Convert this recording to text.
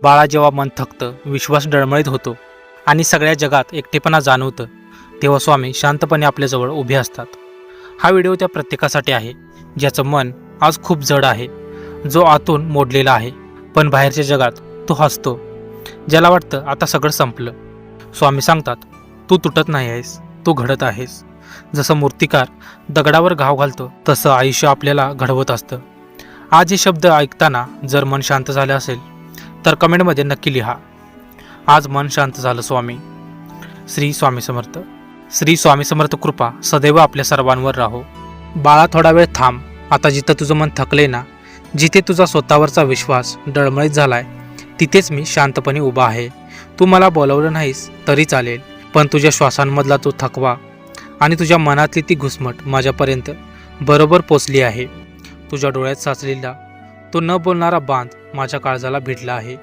बाळा जेव्हा मन थकतं, विश्वास डळमळीत होतो आणि सगळ्या जगात एकटेपणा जाणवतं, तेव्हा स्वामी शांतपणे आपल्याजवळ उभे असतात. हा व्हिडिओ त्या प्रत्येकासाठी आहे ज्याचं मन आज खूप जड आहे, जो आतून मोडलेला आहे पण बाहेरच्या जगात तो हसतो, ज्याला वाटतं आता सगळं संपलं. स्वामी सांगतात, तू तुटत नाही आहेस, तू घडत आहेस. जसं मूर्तिकार दगडावर घाव घालतो तसं आयुष्य आपल्याला घडवत असतं. आज हे शब्द ऐकताना जर मन शांत झालं असेल तर कमेंटमध्ये नक्की लिहा, आज मन शांत झालं स्वामी. श्री स्वामी समर्थ. श्री स्वामी समर्थ कृपा सदैव आपल्या सर्वांवर राहो. बाळा, थोडा वेळ थांब. आता जिथं तुझं मन थकले ना, जिथे तुझा स्वतःवरचा विश्वास डळमळीत झालाय, तिथेच मी शांतपणे उभा आहे. तू मला बोलवलं नाहीस तरी चालेल, पण तुझ्या श्वासांमधला तो थकवा आणि तुझ्या मनातली ती घुसमट माझ्यापर्यंत बरोबर पोचली आहे. तुझ्या डोळ्यात साचलेला तो न बोलणारा बांध माझ्या काळजाला भिडला आहे.